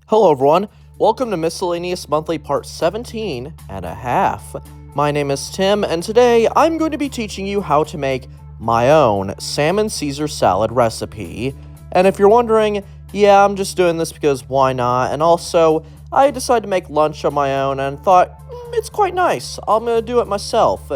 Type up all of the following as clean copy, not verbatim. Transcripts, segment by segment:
Hello everyone, welcome to Miscellaneous Monthly Part 17 and a half. My name is Tim, and today I'm going to be teaching you how to make my own salmon Caesar salad recipe. And if you're wondering, yeah, I'm just doing this because why not? And also, I decided to make lunch on my own and thought, it's quite nice, I'm going to do it myself.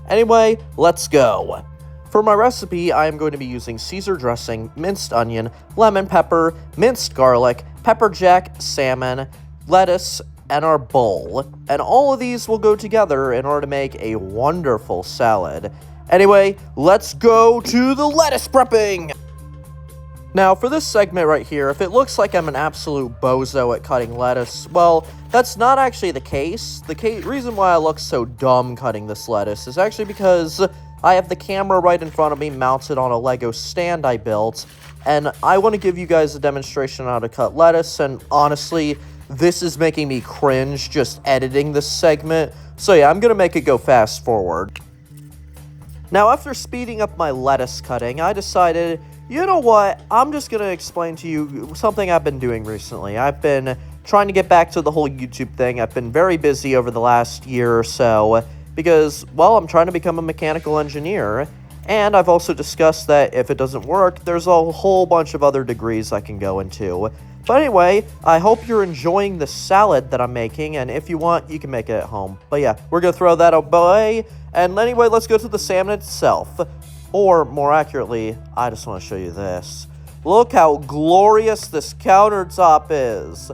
Anyway, let's go. For my recipe, I am going to be using Caesar dressing, minced onion, lemon pepper, minced garlic, pepper jack, salmon, lettuce, and our bowl. And all of these will go together in order to make a wonderful salad. Anyway, let's go to the lettuce prepping! Now, for this segment right here, if it looks like I'm an absolute bozo at cutting lettuce, well, that's not actually the case. The reason why I look so dumb cutting this lettuce is actually because I have the camera right in front of me mounted on a Lego stand I built, and I want to give you guys a demonstration on how to cut lettuce, and honestly, this is making me cringe just editing this segment, so yeah, I'm going to make it go fast forward. Now, after speeding up my lettuce cutting, I decided, you know what, I'm just going to explain to you something I've been doing recently. I've been trying to get back to the whole YouTube thing. I've been very busy over the last year or so, because, well, I'm trying to become a mechanical engineer, and I've also discussed that if it doesn't work, there's a whole bunch of other degrees I can go into. But anyway, I hope you're enjoying the salad that I'm making, and if you want, you can make it at home. But yeah, we're gonna throw that away, and anyway, let's go to the salmon itself. Or, more accurately, I just want to show you this. Look how glorious this countertop is.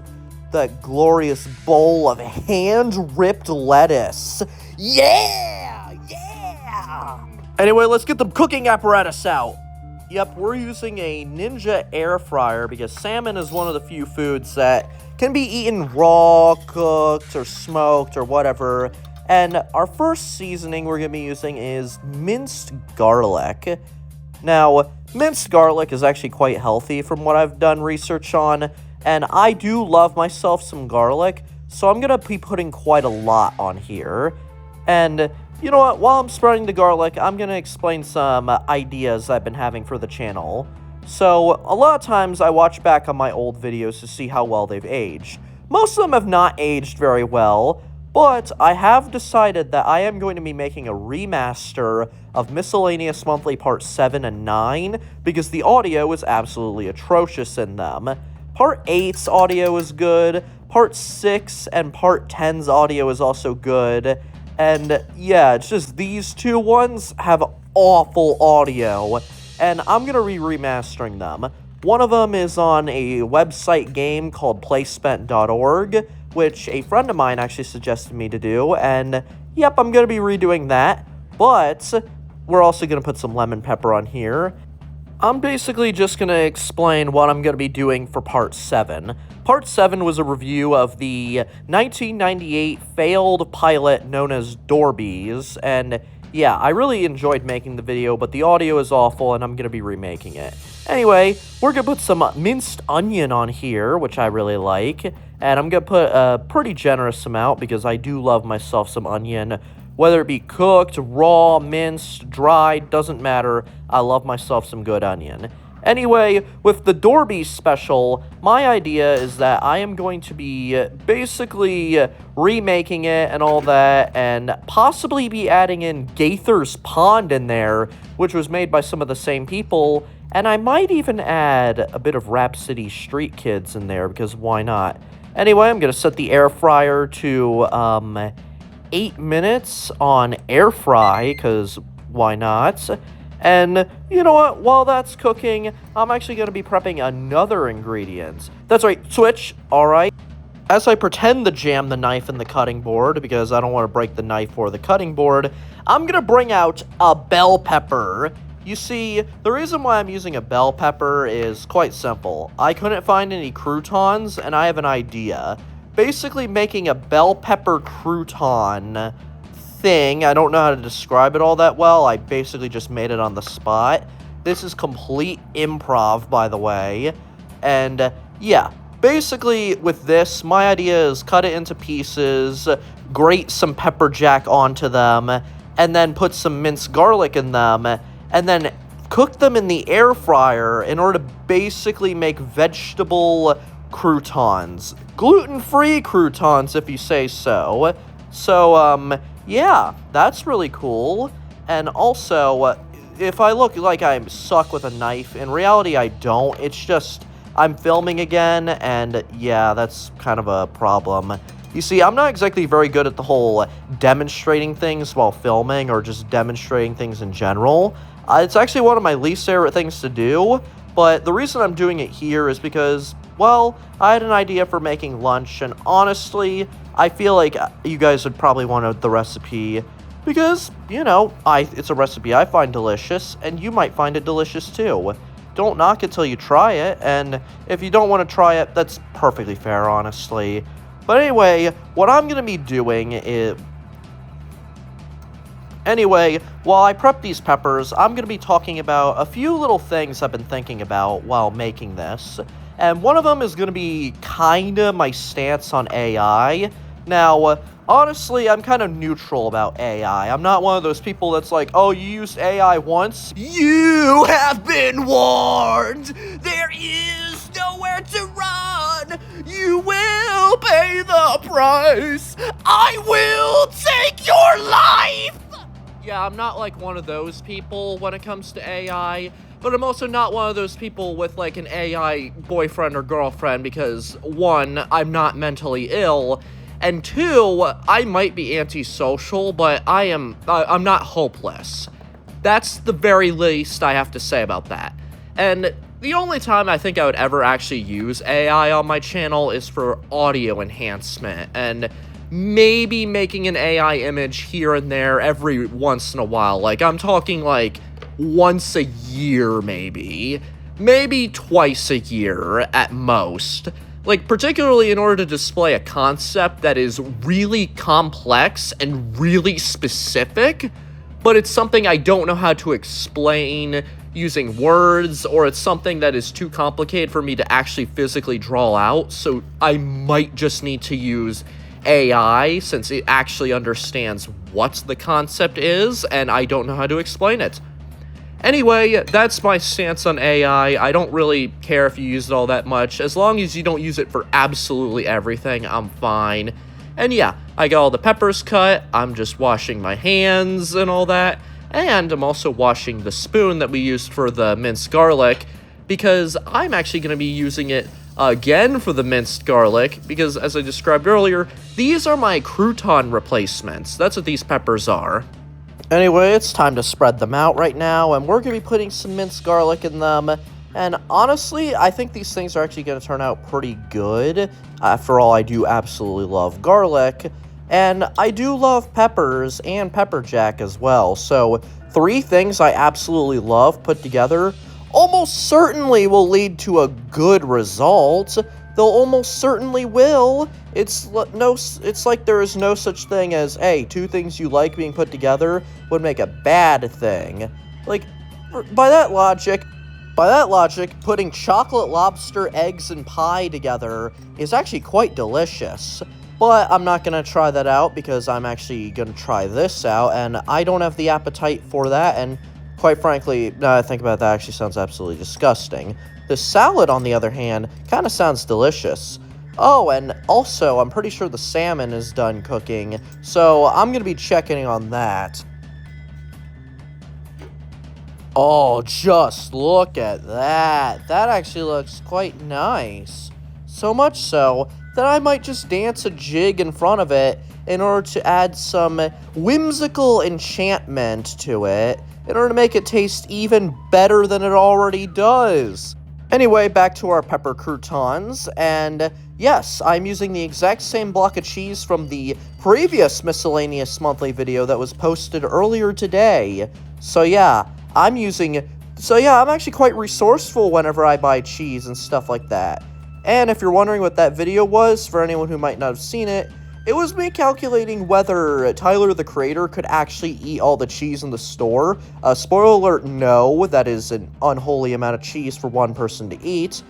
That glorious bowl of hand-ripped lettuce. Yeah! Yeah! Anyway, let's get the cooking apparatus out. Yep, we're using a Ninja air fryer because salmon is one of the few foods that can be eaten raw, cooked, or smoked, or whatever. And our first seasoning we're going to be using is minced garlic. Now, minced garlic is actually quite healthy from what I've done research on, and I do love myself some garlic, so I'm going to be putting quite a lot on here. And you know what, while I'm spreading the garlic, I'm going to explain some ideas I've been having for the channel. So, a lot of times I watch back on my old videos to see how well they've aged. Most of them have not aged very well, but I have decided that I am going to be making a remaster of Miscellaneous Monthly Part 7 and 9, because the audio is absolutely atrocious in them. Part 8's audio is good, Part 6 and Part 10's audio is also good, and yeah, it's just these two ones have awful audio, and I'm going to be remastering them. One of them is on a website game called placement.org, which a friend of mine actually suggested me to do, and yep, I'm going to be redoing that, but we're also going to put some lemon pepper on here. I'm basically just going to explain what I'm going to be doing for Part 7. Part 7 was a review of the 1998 failed pilot known as Dorbies, and yeah, I really enjoyed making the video, but the audio is awful, and I'm going to be remaking it. Anyway, we're going to put some minced onion on here, which I really like, and I'm going to put a pretty generous amount because I do love myself some onion. Whether it be cooked, raw, minced, dried, doesn't matter. I love myself some good onion. Anyway, with the Dorby special, my idea is that I am going to be basically remaking it and all that, and possibly be adding in Gaither's Pond in there, which was made by some of the same people, and I might even add a bit of Rhapsody Street Kids in there, because why not? Anyway, I'm going to set the air fryer to 8 minutes on air fry, because why not? And you know what, while that's cooking, I'm actually going to be prepping another ingredient. That's right, switch, alright. As I pretend to jam the knife in the cutting board, because I don't want to break the knife or the cutting board, I'm going to bring out a bell pepper. You see, the reason why I'm using a bell pepper is quite simple. I couldn't find any croutons, and I have an idea. Basically making a bell pepper crouton thing. I don't know how to describe it all that well. I basically just made it on the spot. This is complete improv, by the way. And yeah, basically with this, my idea is cut it into pieces, grate some pepper jack onto them, and then put some minced garlic in them, and then cook them in the air fryer in order to basically make vegetable croutons. Gluten-free croutons, if you say so. So, yeah, that's really cool. And also, if I look like I suck with a knife, in reality I don't. It's just, I'm filming again, and yeah, that's kind of a problem. You see, I'm not exactly very good at the whole demonstrating things while filming, or just demonstrating things in general. It's actually one of my least favorite things to do, but the reason I'm doing it here is because, well, I had an idea for making lunch, and honestly, I feel like you guys would probably want the recipe, because, you know, it's a recipe I find delicious, and you might find it delicious too. Don't knock it till you try it, and if you don't want to try it, that's perfectly fair, honestly. But anyway, what I'm going to be doing is... Anyway, while I prep these peppers, I'm going to be talking about a few little things I've been thinking about while making this. And one of them is going to be kinda my stance on AI. Now, honestly, I'm kind of neutral about AI. I'm not one of those people that's like, oh, you used AI once? You have been warned! There is nowhere to run! You will pay the price! I will take your life! Yeah, I'm not like one of those people when it comes to AI, but I'm also not one of those people with like an AI boyfriend or girlfriend because, one, I'm not mentally ill, and two, I might be antisocial, but I'm not hopeless. That's the very least I have to say about that. And the only time I think I would ever actually use AI on my channel is for audio enhancement, and maybe making an AI image here and there every once in a while. Like, I'm talking like once a year, maybe twice a year at most. Like, particularly in order to display a concept that is really complex and really specific, but it's something I don't know how to explain using words, or it's something that is too complicated for me to actually physically draw out, so I might just need to use AI, since it actually understands what the concept is, and I don't know how to explain it. Anyway, that's my stance on AI. I don't really care if you use it all that much. As long as you don't use it for absolutely everything, I'm fine. And yeah, I got all the peppers cut, I'm just washing my hands and all that, and I'm also washing the spoon that we used for the minced garlic, because I'm actually going to be using it again for the minced garlic, because as I described earlier, these are my crouton replacements. That's what these peppers are. Anyway, it's time to spread them out right now, and we're going to be putting some minced garlic in them. And honestly, I think these things are actually going to turn out pretty good. After all, I do absolutely love garlic, and I do love peppers and pepper jack as well. So, three things I absolutely love put together almost certainly will lead to a good result. They'll almost certainly will. It's like there is no such thing as, hey, two things you like being put together would make a bad thing. Like, by that logic, putting chocolate lobster, eggs, and pie together is actually quite delicious. But I'm not going to try that out because I'm actually going to try this out, and I don't have the appetite for that, and quite frankly, now that I think about it, that actually sounds absolutely disgusting. The salad, on the other hand, kind of sounds delicious. Oh, and also, I'm pretty sure the salmon is done cooking, so I'm going to be checking on that. Oh, just look at that. That actually looks quite nice. So much so that I might just dance a jig in front of it in order to add some whimsical enchantment to it, in order to make it taste even better than it already does. Anyway, back to our pepper croutons, and yes, I'm using the exact same block of cheese from the previous Miscellaneous monthly video that was posted earlier today. So yeah, I'm actually quite resourceful whenever I buy cheese and stuff like that. And if you're wondering what that video was, for anyone who might not have seen it, it was me calculating whether Tyler, the creator, could actually eat all the cheese in the store. Spoiler alert, no, that is an unholy amount of cheese for one person to eat.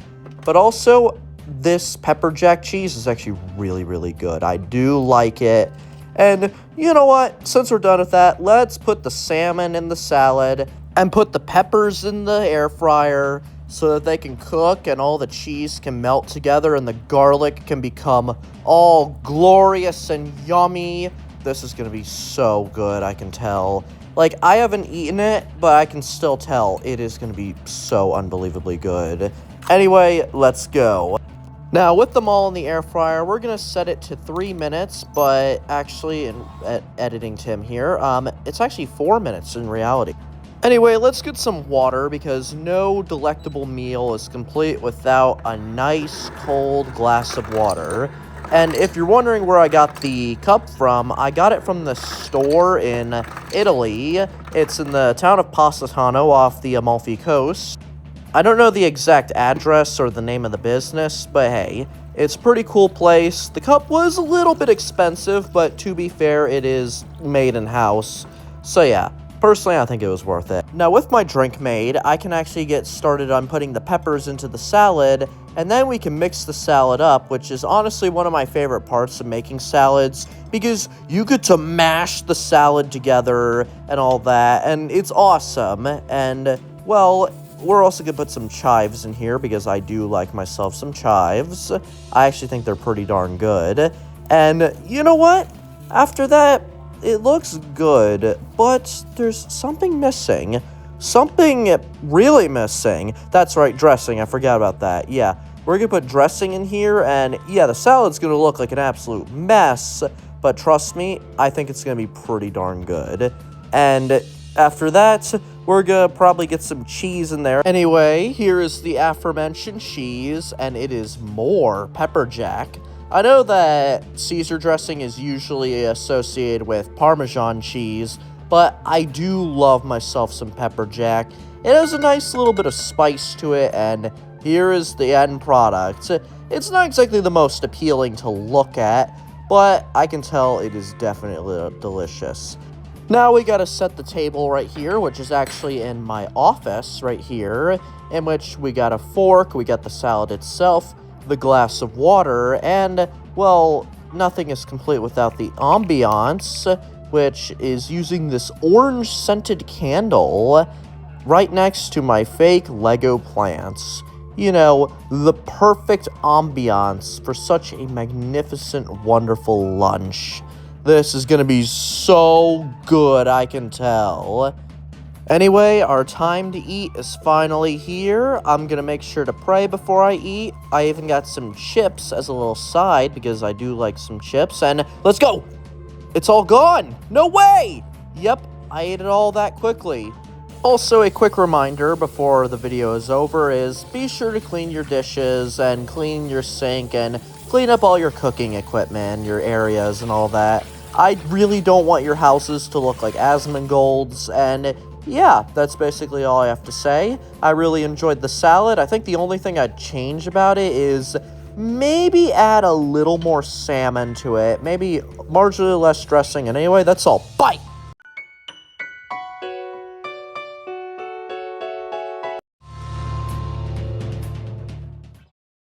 But also, this pepper jack cheese is actually really, really good. I do like it. And you know what? Since we're done with that, let's put the salmon in the salad and put the peppers in the air fryer. so that they can cook and all the cheese can melt together and the garlic can become all glorious and yummy. This is going to be so good, I can tell. Like, I haven't eaten it, but I can still tell it is going to be so unbelievably good. Anyway, let's go. Now, with them all in the air fryer, we're going to set it to 3 minutes, but actually, in editing Tim here, it's actually 4 minutes in reality. Anyway, let's get some water, because no delectable meal is complete without a nice cold glass of water. And if you're wondering where I got the cup from, I got it from the store in Italy. It's in the town of Positano off the Amalfi Coast. I don't know the exact address or the name of the business, but hey, it's a pretty cool place. The cup was a little bit expensive, but to be fair, it is made in-house. So yeah, personally, I think it was worth it. Now, with my drink made, I can actually get started on putting the peppers into the salad, and then we can mix the salad up, which is honestly one of my favorite parts of making salads, because you get to mash the salad together and all that, and it's awesome. And, well, we're also going to put some chives in here, because I do like myself some chives. I actually think they're pretty darn good. And you know what? After that, it looks good, but there's something missing. Something really missing. That's right, dressing. I forgot about that. Yeah, we're going to put dressing in here, and yeah, the salad's going to look like an absolute mess, but trust me, I think it's going to be pretty darn good. And after that, we're going to probably get some cheese in there. Anyway, here is the aforementioned cheese, and it is more pepper jack. I know that Caesar dressing is usually associated with Parmesan cheese, but I do love myself some pepper jack. It has a nice little bit of spice to it, and here is the end product. It's not exactly the most appealing to look at, but I can tell it is definitely delicious. Now we gotta set the table right here, which is actually in my office right here, in which we got a fork, we got the salad itself, the glass of water, and, well, nothing is complete without the ambiance, which is using this orange-scented candle right next to my fake Lego plants. You know, the perfect ambiance for such a magnificent, wonderful lunch. This is gonna be so good, I can tell. Anyway, our time to eat is finally here. I'm gonna make sure to pray before I eat. I even got some chips as a little side, because I do like some chips, and let's go! It's all gone! No way! Yep, I ate it all that quickly. Also, a quick reminder before the video is over is be sure to clean your dishes and clean your sink and clean up all your cooking equipment, your areas and all that. I really don't want your houses to look like Asmongold's, and yeah, that's basically all I have to say. I really enjoyed the salad. I think the only thing I'd change about it is maybe add a little more salmon to it, maybe marginally less dressing, and anyway, that's all. Bye!